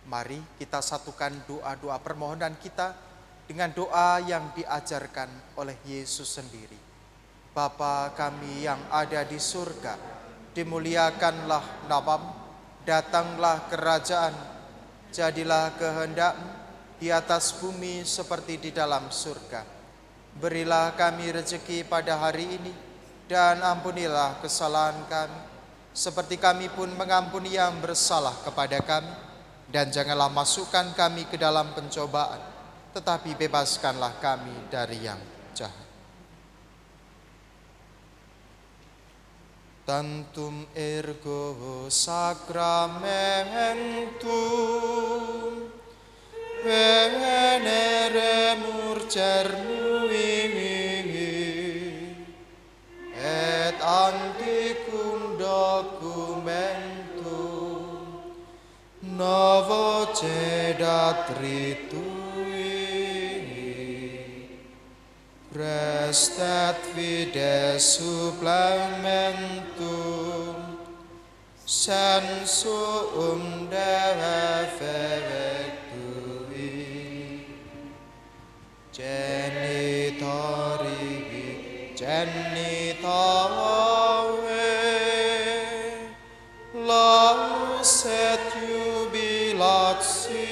Mari kita satukan doa-doa permohonan kita dengan doa yang diajarkan oleh Yesus sendiri. Bapa kami yang ada di surga, dimuliakanlah namamu, datanglah kerajaan, jadilah kehendak-Mu di atas bumi seperti di dalam surga. Berilah kami rezeki pada hari ini, dan ampunilah kesalahan kami, seperti kami pun mengampuni yang bersalah kepada kami. Dan janganlah masukkan kami ke dalam pencobaan, tetapi bebaskanlah kami dari yang jahat. Tantum ergo sacramentum veneremur cernui et antiquum documentum novo cedat ritui prestat fides supplementum sensum defectui genitori genitore laus et jubilatio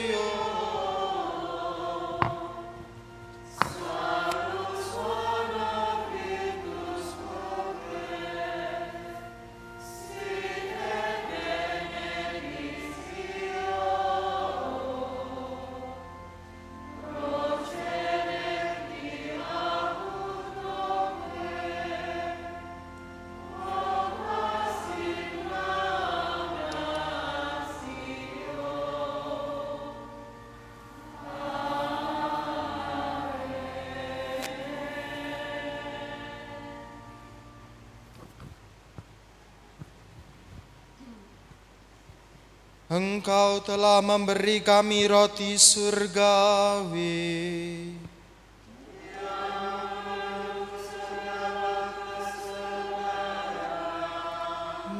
Engkau telah memberi kami roti surgawi.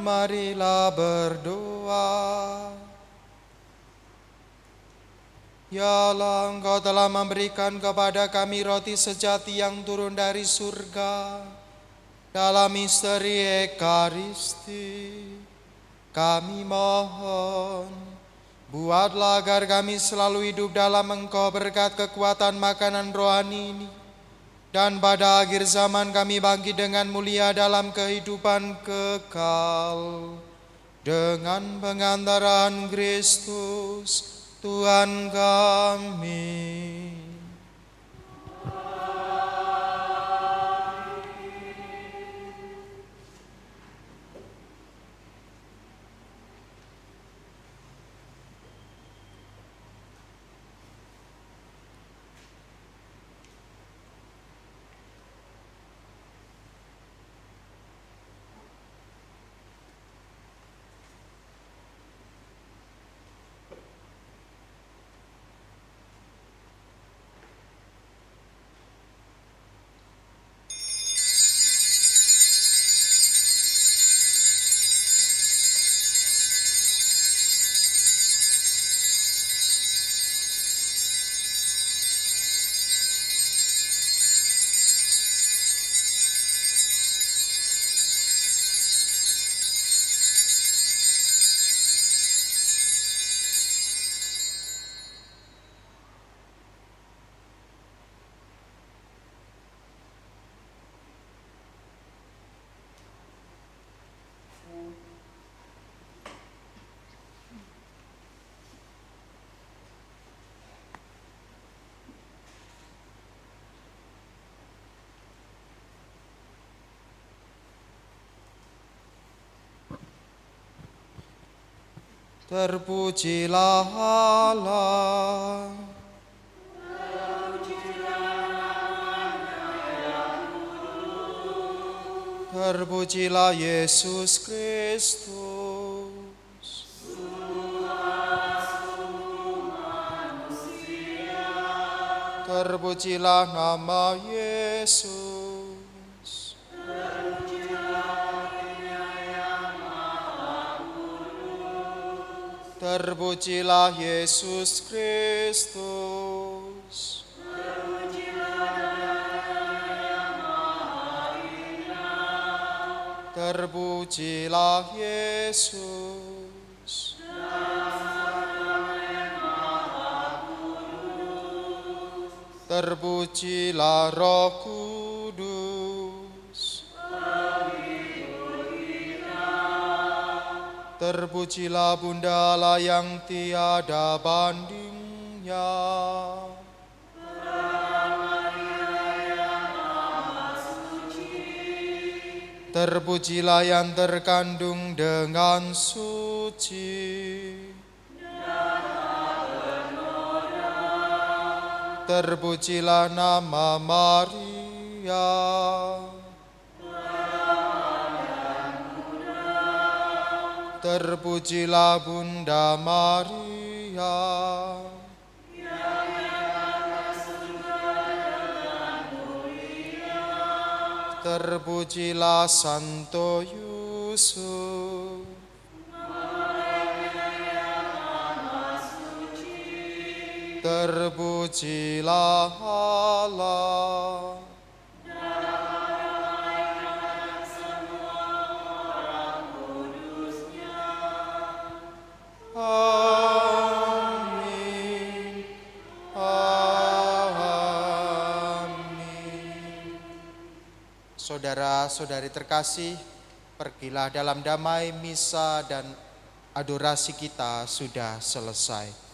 Marilah berdoa. Ya Allah, Engkau telah memberikan kepada kami roti sejati yang turun dari surga dalam misteri Ekaristi. Kami mohon, buatlah agar kami selalu hidup dalam Engkau berkat kekuatan makanan rohani ini. Dan pada akhir zaman kami bangkit dengan mulia dalam kehidupan kekal. Dengan pengantaran Kristus, Tuhan kami. Terpujilah Allah. Terpujilah Yesus Kristus. Terpujilah nama Yesus. Terpujilah Yesus Kristus. Terpujilah Yesus. Terpujilah Roh Kudus. Terpujilah Bunda Allah yang tiada bandingnya. Terpujilah yang terkandung dengan suci. Terpujilah nama Maria. Terpujilah Bunda Maria. Terpujilah Santo Yusuf. Terpujilah Allah. Amin. Amin. Saudara-saudari terkasih, pergilah dalam damai. Misa dan adorasi kita sudah selesai.